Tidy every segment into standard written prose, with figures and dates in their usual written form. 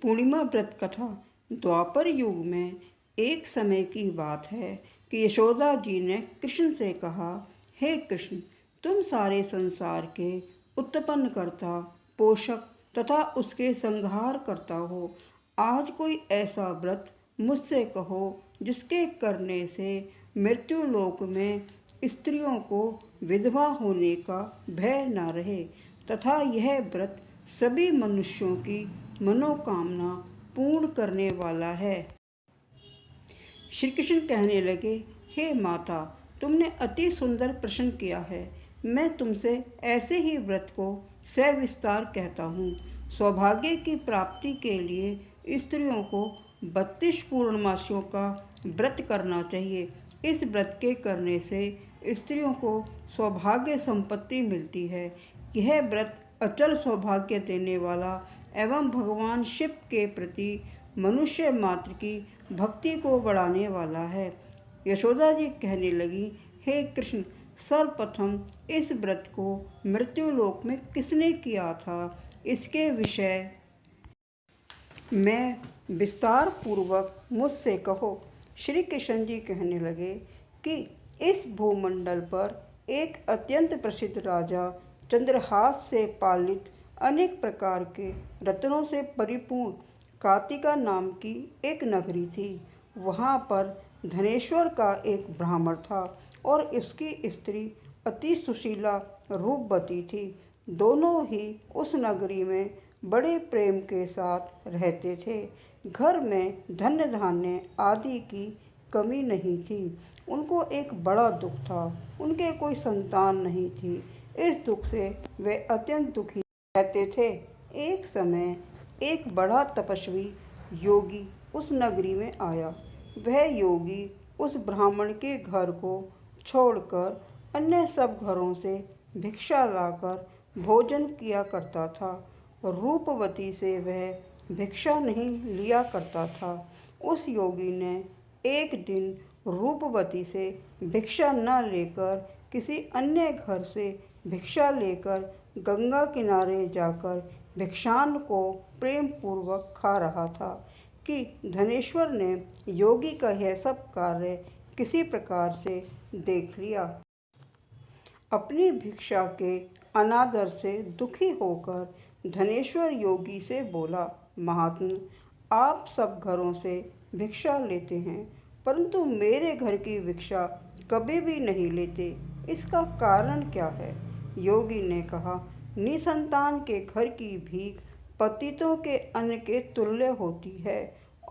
पूर्णिमा व्रत कथा। द्वापर युग में एक समय की बात है कि यशोदा जी ने कृष्ण से कहा, हे कृष्ण, तुम सारे संसार के उत्पन्न करता, पोषक तथा उसके संहार करता हो। आज कोई ऐसा व्रत मुझसे कहो जिसके करने से मृत्यु लोक में स्त्रियों को विधवा होने का भय न रहे तथा यह व्रत सभी मनुष्यों की मनोकामना पूर्ण करने वाला है। श्री कृष्ण कहने लगे, हे माता, तुमने अति सुंदर प्रश्न किया है। मैं तुमसे ऐसे ही व्रत को सविस्तार कहता हूँ। सौभाग्य की प्राप्ति के लिए स्त्रियों को 32 पूर्णमासियों का व्रत करना चाहिए। इस व्रत के करने से स्त्रियों को सौभाग्य संपत्ति मिलती है। यह व्रत अचल सौभाग्य देने वाला एवं भगवान शिव के प्रति मनुष्य मात्र की भक्ति को बढ़ाने वाला है। यशोदा जी कहने लगी, हे कृष्ण, सर्वप्रथम इस व्रत को मृत्युलोक में किसने किया था, इसके विषय में विस्तार पूर्वक मुझसे कहो। श्री कृष्ण जी कहने लगे कि इस भूमंडल पर एक अत्यंत प्रसिद्ध राजा चंद्रहास से पालित अनेक प्रकार के रत्नों से परिपूर्ण कार्तिका नाम की एक नगरी थी। वहाँ पर धनेश्वर का एक ब्राह्मण था और उसकी स्त्री अति सुशीला रूपवती थी। दोनों ही उस नगरी में बड़े प्रेम के साथ रहते थे। घर में धन धान्य आदि की कमी नहीं थी। उनको एक बड़ा दुख था, उनके कोई संतान नहीं थी। इस दुख से वे अत्यंत दुखी रहते थे। एक समय एक बड़ा तपस्वी योगी उस नगरी में आया। वह योगी उस ब्राह्मण के घर को छोड़कर अन्य सब घरों से भिक्षा लाकर भोजन किया करता था। रूपवती से वह भिक्षा नहीं लिया करता था। उस योगी ने एक दिन रूपवती से भिक्षा न लेकर किसी अन्य घर से भिक्षा लेकर गंगा किनारे जाकर भिक्षान्न को प्रेम पूर्वक खा रहा था कि धनेश्वर ने योगी का यह सब कार्य किसी प्रकार से देख लिया। अपनी भिक्षा के अनादर से दुखी होकर धनेश्वर योगी से बोला, महात्मा, आप सब घरों से भिक्षा लेते हैं परंतु मेरे घर की भिक्षा कभी भी नहीं लेते, इसका कारण क्या है? योगी ने कहा, निसंतान के घर की भीख पतितों के अन्न के तुल्य होती है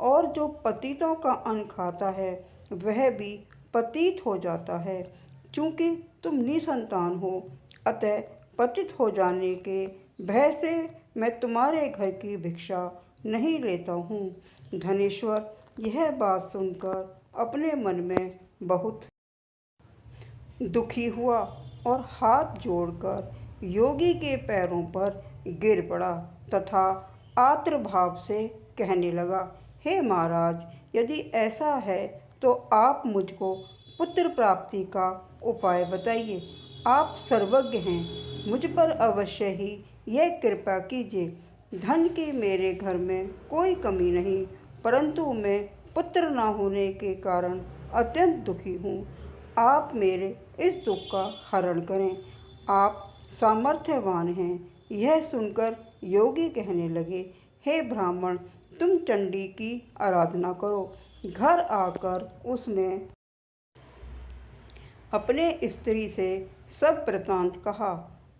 और जो पतितों का अन्न खाता है वह भी पतित हो जाता है। चूँकि तुम निसंतान हो, अतः पतित हो जाने के भय से मैं तुम्हारे घर की भिक्षा नहीं लेता हूँ। धनेश्वर यह बात सुनकर अपने मन में बहुत दुखी हुआ और हाथ जोड़कर योगी के पैरों पर गिर पड़ा तथा आर्द्र भाव से कहने लगा, हे महाराज, यदि ऐसा है तो आप मुझको पुत्र प्राप्ति का उपाय बताइए। आप सर्वज्ञ हैं, मुझ पर अवश्य ही यह कृपा कीजिए। धन की मेरे घर में कोई कमी नहीं, परंतु मैं पुत्र न होने के कारण अत्यंत दुखी हूँ। आप मेरे इस दुख का हरण करें। आप सामर्थ्यवान हैं। यह सुनकर योगी कहने लगे, हे ब्राह्मण, तुम चंडी की आराधना करो। घर आकर उसने अपने स्त्री से सब वृतांत कहा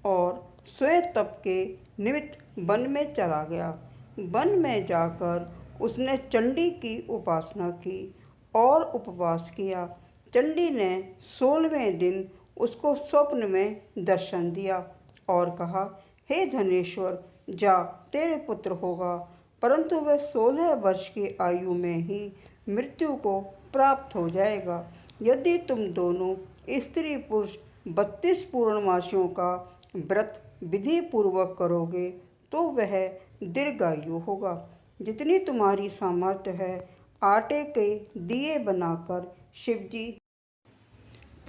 और स्वयं तप के निमित्त वन में चला गया। वन में जाकर उसने चंडी की उपासना की और उपवास किया। चंडी ने 16वें दिन उसको स्वप्न में दर्शन दिया और कहा, हे धनेश्वर, जा, तेरे पुत्र होगा, परंतु वह 16 वर्ष की आयु में ही मृत्यु को प्राप्त हो जाएगा। यदि तुम दोनों स्त्री पुरुष 32 पूर्णमासियों का व्रत विधि पूर्वक करोगे तो वह दीर्घायु होगा। जितनी तुम्हारी सामर्थ्य है, आटे के दिए बनाकर शिवजी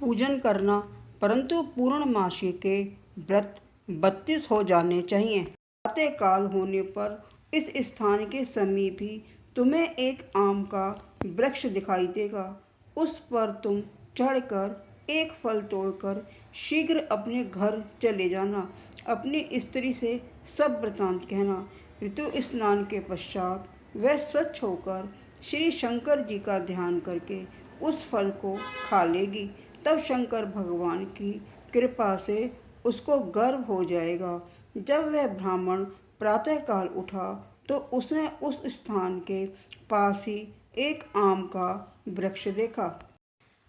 पूजन करना, परंतु पूर्णमासी के व्रत 32 हो जाने चाहिए। प्रातः काल होने पर इस स्थान के समीप ही तुम्हें एक आम का वृक्ष दिखाई देगा। उस पर तुम चढ़कर एक फल तोड़कर शीघ्र अपने घर चले जाना। अपनी स्त्री से सब वृतांत कहना। ऋतु स्नान के पश्चात वह स्वच्छ होकर श्री शंकर जी का ध्यान करके उस फल को खा लेगी। तब शंकर भगवान की कृपा से उसको गर्व हो जाएगा। जब वह ब्राह्मण प्रातःकाल उठा तो उसने उस स्थान के पास ही एक आम का वृक्ष देखा,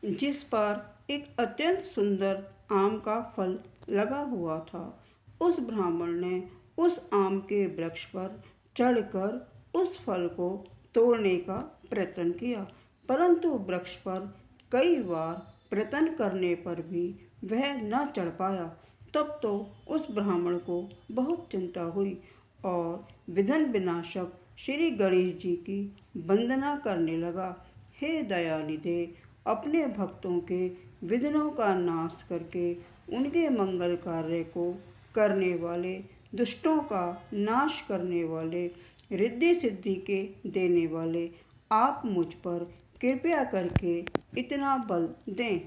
जिस पर एक अत्यंत सुंदर आम का फल लगा हुआ था। उस ब्राह्मण ने उस आम के वृक्ष पर चढ़कर उस फल को तोड़ने का प्रयत्न किया, परंतु वृक्ष पर कई बार प्रयत्न करने पर भी वह न चढ़ पाया। तब तो उस ब्राह्मण को बहुत चिंता हुई और विघ्न विनाशक श्री गणेश जी की वंदना करने लगा। हे दयानिधे, अपने भक्तों के विघ्नों का नाश करके उनके मंगल कार्य को करने वाले, दुष्टों का नाश करने वाले, रिद्धि सिद्धि के देने वाले, आप मुझ पर कृपया करके इतना बल दें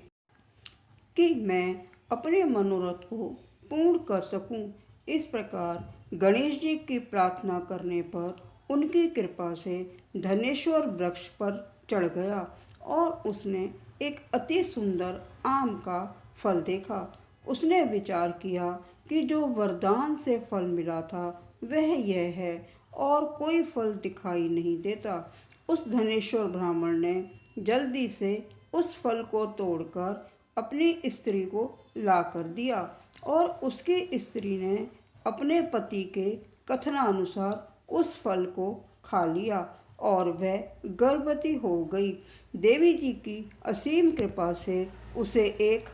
कि मैं अपने मनोरथ को पूर्ण कर सकूं। इस प्रकार गणेश जी की प्रार्थना करने पर उनकी कृपा से धनेश्वर वृक्ष पर चढ़ गया और उसने एक अति सुंदर आम का फल देखा। उसने विचार किया कि जो वरदान से फल मिला था वह यह है और कोई फल दिखाई नहीं देता। उस धनेश्वर ब्राह्मण ने जल्दी से उस फल को तोड़कर अपनी स्त्री को ला कर दिया और उसकी स्त्री ने अपने पति के कथनानुसार उस फल को खा लिया और वह गर्भवती हो गई। देवी जी की असीम कृपा से उसे एक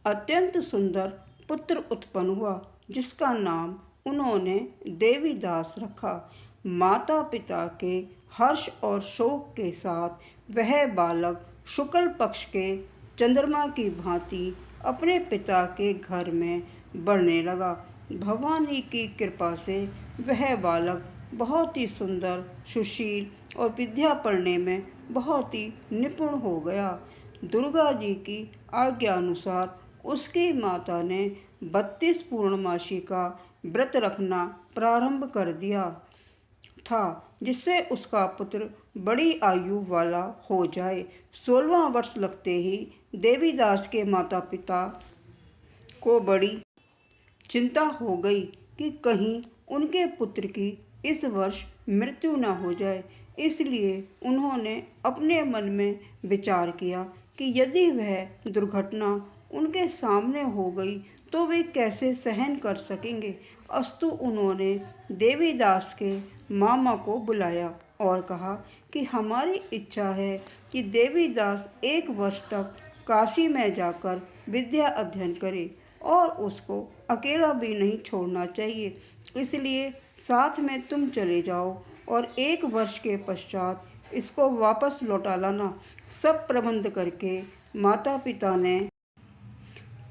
अत्यंत सुंदर पुत्र उत्पन्न हुआ, जिसका नाम उन्होंने देवीदास रखा। माता पिता के हर्ष और शोक के साथ वह बालक शुक्ल पक्ष के चंद्रमा की भांति अपने पिता के घर में बढ़ने लगा। भवानी की कृपा से वह बालक बहुत ही सुंदर, सुशील और विद्या पढ़ने में बहुत ही निपुण हो गया। दुर्गा जी की आज्ञा अनुसार उसकी माता ने 32 पूर्णमासी का व्रत रखना प्रारंभ कर दिया था, जिससे उसका पुत्र बड़ी आयु वाला हो जाए। 16वां वर्ष लगते ही देवीदास के माता पिता को बड़ी चिंता हो गई कि कहीं उनके पुत्र की इस वर्ष मृत्यु न हो जाए। इसलिए उन्होंने अपने मन में विचार किया कि यदि वह दुर्घटना उनके सामने हो गई तो वे कैसे सहन कर सकेंगे। अस्तु उन्होंने देवीदास के मामा को बुलाया और कहा कि हमारी इच्छा है कि देवीदास 1 वर्ष तक काशी में जाकर विद्या अध्ययन करे और उसको अकेला भी नहीं छोड़ना चाहिए। इसलिए साथ में तुम चले जाओ और 1 वर्ष के पश्चात इसको वापस लौटा लाना। सब प्रबंध करके माता पिता ने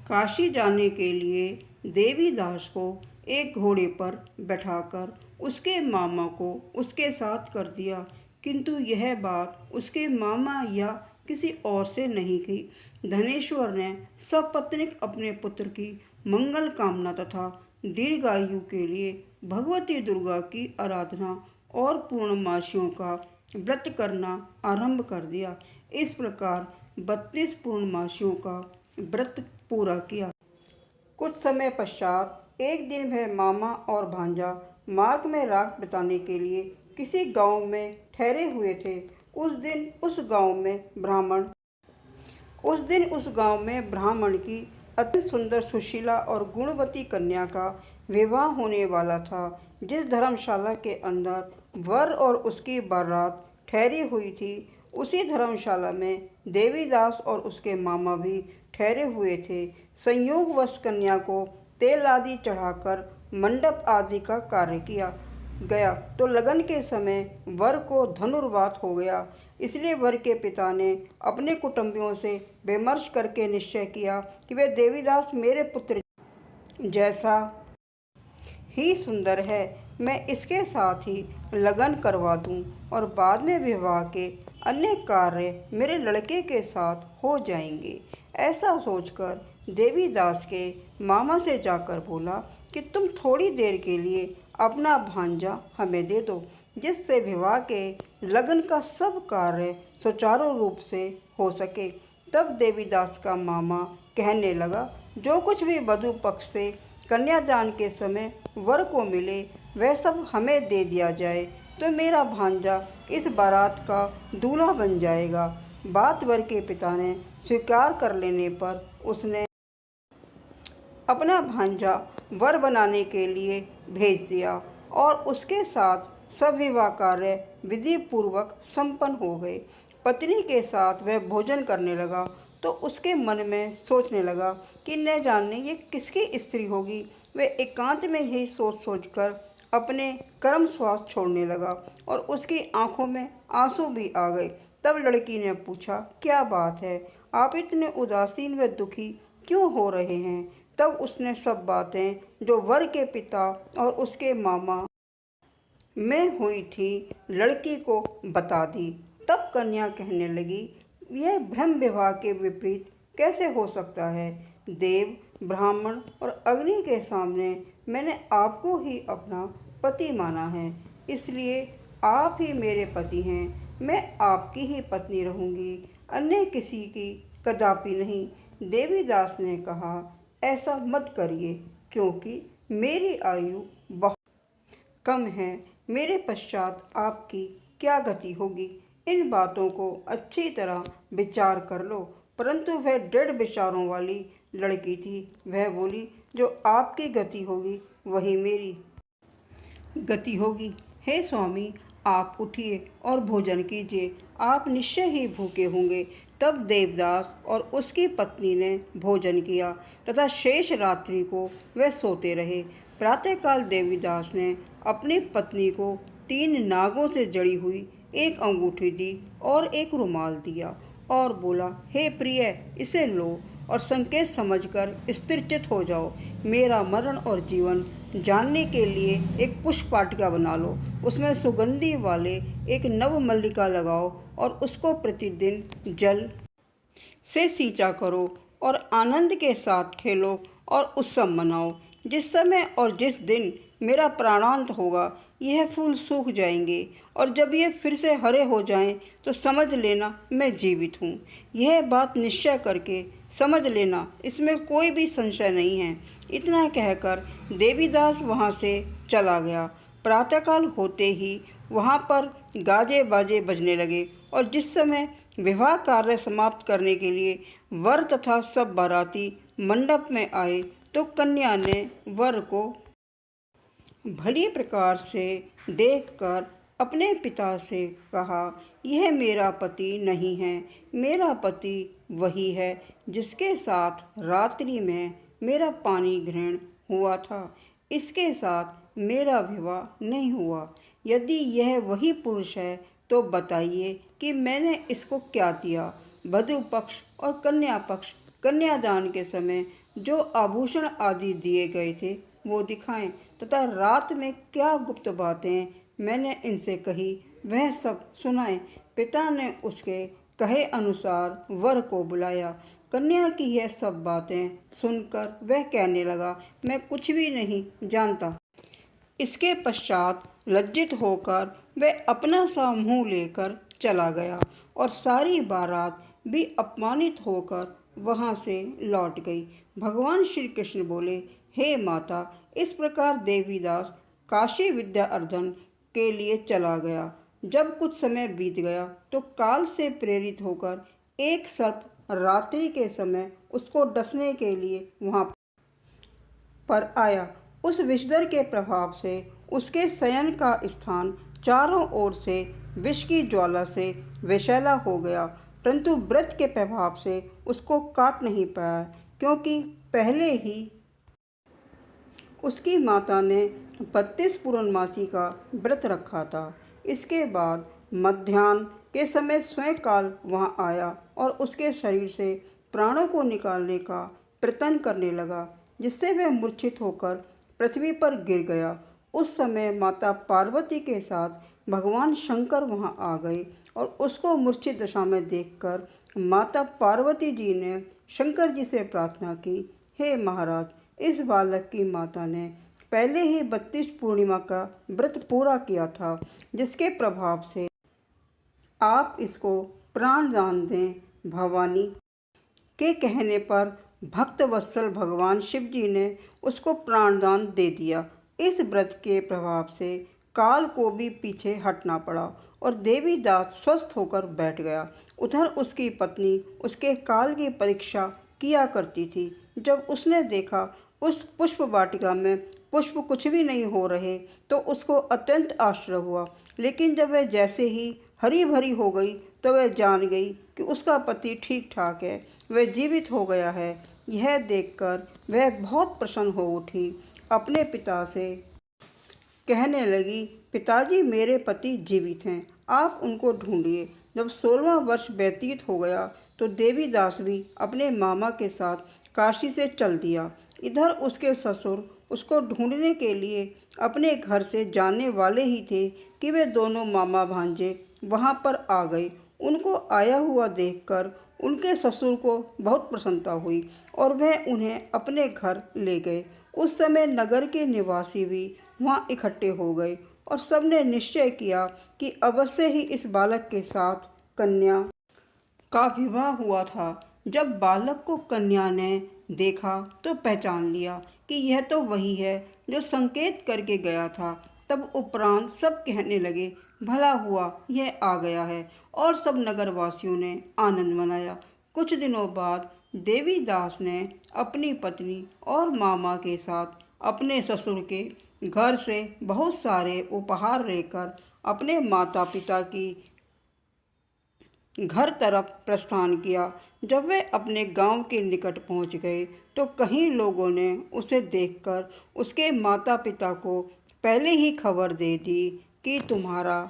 काशी जाने के लिए देवीदास को एक घोड़े पर बैठाकर उसके मामा को उसके साथ कर दिया, किंतु यह बात उसके मामा या किसी और से नहीं की। धनेश्वर ने सपत्नीक अपने पुत्र की मंगल कामना तथा दीर्घायु के लिए भगवती दुर्गा की आराधना और पूर्णमासियों का व्रत करना आरंभ कर दिया। इस प्रकार 32 पूर्णमासियों का व्रत पूरा किया। कुछ समय पश्चात एक दिन वह मामा और भांजा मार्ग में रात बिताने के लिए किसी गांव में ठहरे हुए थे। उस दिन उस गांव में ब्राह्मण की अति सुंदर, सुशीला और गुणवती कन्या का विवाह होने वाला था। जिस धर्मशाला के अंदर वर और उसकी बारात ठहरी हुई थी, उसी धर्मशाला में देवीदास और उसके मामा भी ठहरे हुए थे। संयोगवश कन्या को तेल आदि चढ़ाकर मंडप आदि का कार्य किया गया तो लगन के समय वर को धनुर्वात हो गया। इसलिए वर के पिता ने अपने कुटुंबियों से विमर्श करके निश्चय किया कि वे देवीदास मेरे पुत्र जैसा ही सुंदर है, मैं इसके साथ ही लगन करवा दूं और बाद में विवाह के अन्य कार्य मेरे लड़के के साथ हो जाएंगे। ऐसा सोचकर देवीदास के मामा से जाकर बोला कि तुम थोड़ी देर के लिए अपना भांजा हमें दे दो, जिससे विवाह के लगन का सब कार्य सुचारू रूप से हो सके। तब देवीदास का मामा कहने लगा, जो कुछ भी वधू पक्ष से कन्यादान के समय वर को मिले वह सब हमें दे दिया जाए, तो मेरा भांजा इस बारात का दूल्हा बन जाएगा। बात वर के पिता ने स्वीकार कर लेने पर उसने अपना भांजा वर बनाने के लिए भेज दिया और उसके साथ सब विवाह कार्य विधि पूर्वक संपन्न हो गए। पत्नी के साथ वह भोजन करने लगा तो उसके मन में सोचने लगा कि न जाने ये किसकी स्त्री होगी। वह एकांत में यही सोच सोचकर अपने कर्म श्वास छोड़ने लगा और उसकी आंखों में आंसू भी आ गए। तब लड़की ने पूछा, क्या बात है, आप इतने उदासीन व दुखी क्यों हो रहे हैं। तब उसने सब बातें जो वर के पिता और उसके मामा में हुई थी लड़की को बता दी। तब कन्या कहने लगी, यह ब्रह्म विवाह के विपरीत कैसे हो सकता है। देव, ब्राह्मण और अग्नि के सामने मैंने आपको ही अपना पति माना है, इसलिए आप ही मेरे पति हैं। मैं आपकी ही पत्नी रहूंगी, अन्य किसी की कदापि नहीं। देवीदास ने कहा, ऐसा मत करिए, क्योंकि मेरी आयु बहुत कम है। मेरे पश्चात आपकी क्या गति होगी। इन बातों को अच्छी तरह विचार कर लो। परंतु वह दृढ़ विचारों वाली लड़की थी। वह बोली, जो आपकी गति होगी वही मेरी गति होगी। हे स्वामी, आप उठिए और भोजन कीजिए, आप निश्चय ही भूखे होंगे। तब देवदास और उसकी पत्नी ने भोजन किया तथा शेष रात्रि को वह सोते रहे। प्रातःकाल देवीदास ने अपनी पत्नी को 3 नागों से जड़ी हुई एक अंगूठी दी और एक रुमाल दिया और बोला, हे प्रिय, इसे लो और संकेत समझकर स्थिरचित हो जाओ। मेरा मरण और जीवन जानने के लिए एक पुष्प वाटिका बना लो, उसमें सुगंधि वाले एक नव मल्लिका लगाओ और उसको प्रतिदिन जल से सींचा करो और आनंद के साथ खेलो और उत्सव मनाओ। जिस समय और जिस दिन मेरा प्राणांत होगा यह फूल सूख जाएंगे और जब ये फिर से हरे हो जाएं तो समझ लेना मैं जीवित हूँ। यह बात निश्चय करके समझ लेना, इसमें कोई भी संशय नहीं है। इतना कहकर देवीदास वहाँ से चला गया। प्रातःकाल होते ही वहाँ पर गाजे बाजे बजने लगे और जिस समय विवाह कार्य समाप्त करने के लिए वर तथा सब बाराती मंडप में आए तो कन्या ने वर को भली प्रकार से देखकर अपने पिता से कहा, यह मेरा पति नहीं है, मेरा पति वही है जिसके साथ रात्रि में मेरा पानी ग्रहण हुआ था। इसके साथ मेरा विवाह नहीं हुआ। यदि यह वही पुरुष है तो बताइए कि मैंने इसको क्या दिया। वधू पक्ष और कन्या पक्ष कन्यादान के समय जो आभूषण आदि दिए गए थे वो दिखाएं तथा रात में क्या गुप्त बातें मैंने इनसे कही वह सब सुनाएं। पिता ने उसके कहे अनुसार वर को बुलाया। कन्या की यह सब बातें सुनकर वह कहने लगा, मैं कुछ भी नहीं जानता। इसके पश्चात लज्जित होकर वह अपना सा मुँह लेकर चला गया और सारी बारात भी अपमानित होकर वहाँ से लौट गई। भगवान श्री कृष्ण बोले, हे माता, इस प्रकार देवीदास काशी विद्या अर्जन के लिए चला गया। जब कुछ समय बीत गया तो काल से प्रेरित होकर एक सर्प रात्रि के समय उसको डसने के लिए वहाँ पर आया। उस विषधर के प्रभाव से उसके शयन का स्थान चारों ओर से विष की ज्वाला से विषैला हो गया, परंतु व्रत के प्रभाव से उसको काट नहीं पाया, क्योंकि पहले ही उसकी माता ने 32 पूर्णमासी का व्रत रखा था। इसके बाद मध्याह्न के समय स्वयं काल वहाँ आया और उसके शरीर से प्राणों को निकालने का प्रयत्न करने लगा, जिससे वह मूर्छित होकर पृथ्वी पर गिर गया। उस समय माता पार्वती के साथ भगवान शंकर वहां आ गए और उसको मूर्छित दशा में देखकर माता पार्वती जी ने शंकर जी से प्रार्थना की, हे महाराज, इस बालक की माता ने पहले ही 32 पूर्णिमा का व्रत पूरा किया था, जिसके प्रभाव से आप इसको प्राण दान दें। भवानी के कहने पर भक्त वत्सल भगवान शिव जी ने उसको प्राणदान दे दिया। इस व्रत के प्रभाव से काल को भी पीछे हटना पड़ा और देवी दास स्वस्थ होकर बैठ गया। उधर उसकी पत्नी उसके काल की परीक्षा किया करती थी। जब उसने देखा उस पुष्प वाटिका में पुष्प कुछ भी नहीं हो रहे तो उसको अत्यंत आश्चर्य हुआ, लेकिन जब वह जैसे ही हरी भरी हो गई तो वह जान गई कि उसका पति ठीक ठाक है, वह जीवित हो गया है। यह देखकर वह बहुत प्रसन्न हो उठी। अपने पिता से कहने लगी, पिताजी, मेरे पति जीवित हैं, आप उनको ढूंढिए। जब 16वां वर्ष व्यतीत हो गया तो देवीदास भी अपने मामा के साथ काशी से चल दिया। इधर उसके ससुर उसको ढूंढने के लिए अपने घर से जाने वाले ही थे कि वे दोनों मामा भांजे वहां पर आ गए। उनको आया हुआ देखकर उनके ससुर को बहुत प्रसन्नता हुई और वह उन्हें अपने घर ले गए। उस समय नगर के निवासी भी वहां इकट्ठे हो गए और सबने निश्चय किया कि अवश्य ही इस बालक के साथ कन्या का विवाह हुआ था। जब बालक को कन्या ने देखा तो पहचान लिया कि यह तो वही है जो संकेत करके गया था। तब उपरांत सब कहने लगे, भला हुआ यह आ गया है, और सब नगरवासियों ने आनंद मनाया। कुछ दिनों बाद देवीदास ने अपनी पत्नी और मामा के साथ अपने ससुर के घर से बहुत सारे उपहार लेकर अपने माता पिता की घर तरफ प्रस्थान किया। जब वे अपने गांव के निकट पहुंच गए तो कई लोगों ने उसे देखकर उसके माता पिता को पहले ही खबर दे दी कि तुम्हारा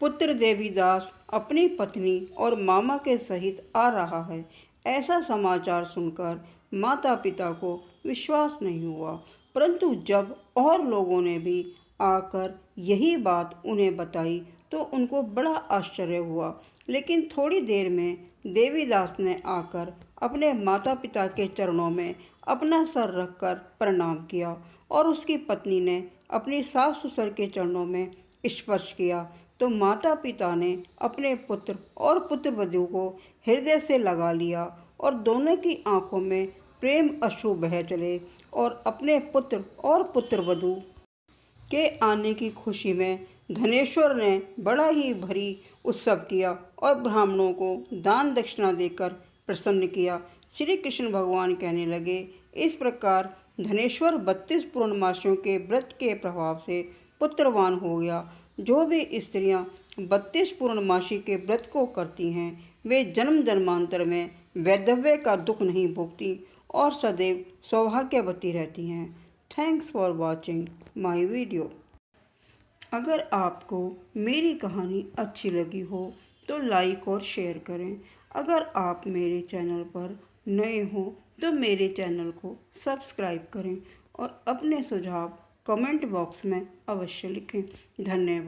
पुत्र देवीदास अपनी पत्नी और मामा के सहित आ रहा है। ऐसा समाचार सुनकर माता पिता को विश्वास नहीं हुआ, परंतु जब और लोगों ने भी आकर यही बात उन्हें बताई तो उनको बड़ा आश्चर्य हुआ। लेकिन थोड़ी देर में देवीदास ने आकर अपने माता पिता के चरणों में अपना सर रखकर प्रणाम किया और उसकी पत्नी ने अपनी सास ससुर के चरणों में स्पर्श किया तो माता पिता ने अपने पुत्र और पुत्रवधू को हृदय से लगा लिया और दोनों की आंखों में प्रेम अश्रु बह चले और अपने पुत्र और पुत्रवधू के आने की खुशी में धनेश्वर ने बड़ा ही भरी उत्सव किया और ब्राह्मणों को दान दक्षिणा देकर प्रसन्न किया। श्री कृष्ण भगवान कहने लगे, इस प्रकार धनेश्वर 32 पूर्णमासियों के व्रत के प्रभाव से पुत्रवान हो गया। जो भी स्त्रियां 32 पूर्णमासी के व्रत को करती हैं वे जन्म जन्मांतर में वैधव्य का दुख नहीं भोगती और सदैव सौभाग्यवती रहती हैं। Thanks for watching my video. अगर आपको मेरी कहानी अच्छी लगी हो तो लाइक और शेयर करें। अगर आप मेरे चैनल पर नए हो तो मेरे चैनल को सब्सक्राइब करें और अपने सुझाव कमेंट बॉक्स में अवश्य लिखें। धन्यवाद।